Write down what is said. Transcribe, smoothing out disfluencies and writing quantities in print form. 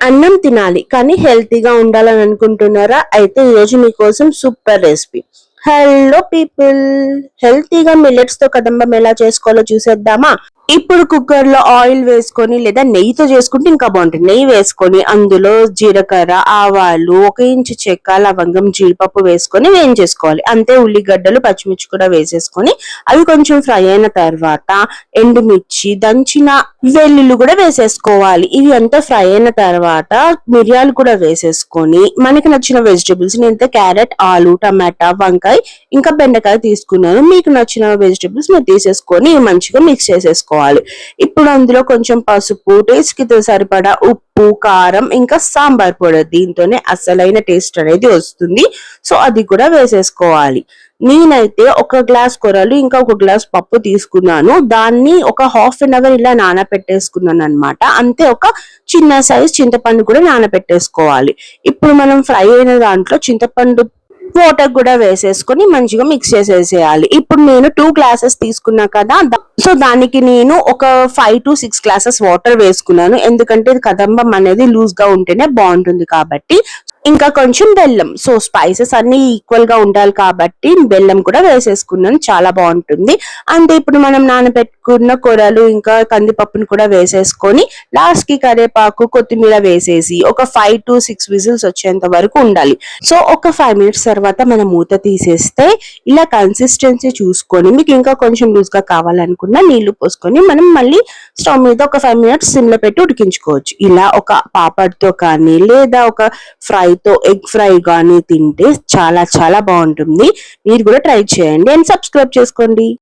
అన్నం తినాలి కానీ హెల్తీగా ఉండాలని అనుకుంటున్నారా? అయితే ఈరోజు మీకోసం సూపర్ రెసిపీ. హలో పీపుల్, హెల్తీగా మిల్లెట్స్ తో కదంబం ఎలా చేసుకోవాలో చూసేద్దామా? ఇప్పుడు కుక్కర్ లో ఆయిల్ వేసుకొని లేదా నెయ్యితో చేసుకుంటే ఇంకా బాగుంటుంది. నెయ్యి వేసుకొని అందులో జీలకర్ర, ఆవాలు, 1 ఇంచు చెక్క, లవంగం, జీడిపప్పు వేసుకొని వేయించేసుకోవాలి. అంతే. ఉల్లిగడ్డలు, పచ్చిమిర్చి కూడా వేసేసుకొని అవి కొంచెం ఫ్రై అయిన తర్వాత ఎండుమిర్చి, దంచిన వెల్లుల్లి కూడా వేసేసుకోవాలి. ఇవి అంతా ఫ్రై అయిన తర్వాత మిరియాలు కూడా వేసేసుకొని మనకి నచ్చిన వెజిటబుల్స్, నేనైతే క్యారెట్, ఆలు, టమాటా, వంకాయ ఇంకా బెండకాయ తీసుకున్నాను. మీకు నచ్చిన వెజిటబుల్స్ మీరు తీసేసుకొని మంచిగా మిక్స్ చేసేసుకోవాలి. ఇప్పుడు అందులో కొంచెం పసుపు, టేస్ట్ కి సరిపడా ఉప్పు, కారం ఇంకా సాంబార్ పొడి, దీంతోనే అసలైన టేస్ట్ అనేది వస్తుంది. సో అది కూడా వేసేసుకోవాలి. నేనైతే 1 గ్లాస్ కొరలు ఇంకా 1 గ్లాస్ పప్పు తీసుకున్నాను. దాన్ని ఒక హాఫ్ అన్ అవర్ ఇలా నానబెట్టేసుకున్నాను అనమాట. అంతే. ఒక చిన్న సైజ్ చింతపండు కూడా నానబెట్టేసుకోవాలి. ఇప్పుడు మనం ఫ్రై అయిన దాంట్లో చింతపండు వాటర్ కూడా వేసేసుకొని మంచిగా మిక్స్ చేసేసేయాలి. ఇప్పుడు నేను 2 గ్లాసెస్ తీసుకున్నా కదా, సో దానికి నేను ఒక 5 to 6 గ్లాసెస్ వాటర్ వేసుకున్నాను. ఎందుకంటే కదంబం అనేది లూజ్ గా ఉంటేనే బాగుంటుంది కాబట్టి. ఇంకా కొంచెం బెల్లం. సో స్పైసెస్ అన్ని ఈక్వల్ గా ఉండాలి కాబట్టి బెల్లం కూడా వేసేసుకున్నాను. చాలా బాగుంటుంది. అంతే. ఇప్పుడు మనం నానబెట్టుకున్న కూరలు ఇంకా కందిపప్పును కూడా వేసేసుకొని లాస్ట్ కి కరివేపాకు, కొత్తిమీర వేసేసి ఒక 5 to 6 విజిల్స్ వచ్చేంత వరకు ఉండాలి. సో ఒక 5 మినిట్స్ తర్వాత మనం మూత తీసేస్తే ఇలా కన్సిస్టెన్సీ చూసుకొని మీకు ఇంకా కొంచెం లూజ్ గా కావాలనుకున్నా నీళ్లు పోసుకొని మనం మళ్ళీ స్టవ్ మీద ఒక 5 మినిట్స్ సిమ్ లో పెట్టి ఉడికించుకోవచ్చు. ఇలా ఒక పాపడ్తో కానీ లేదా ఒక ఫ్రైతో, ఎగ్ ఫ్రై కానీ తింటే చాలా చాలా బాగుంటుంది. మీరు కూడా ట్రై చేయండి అండ్ సబ్స్క్రైబ్ చేసుకోండి.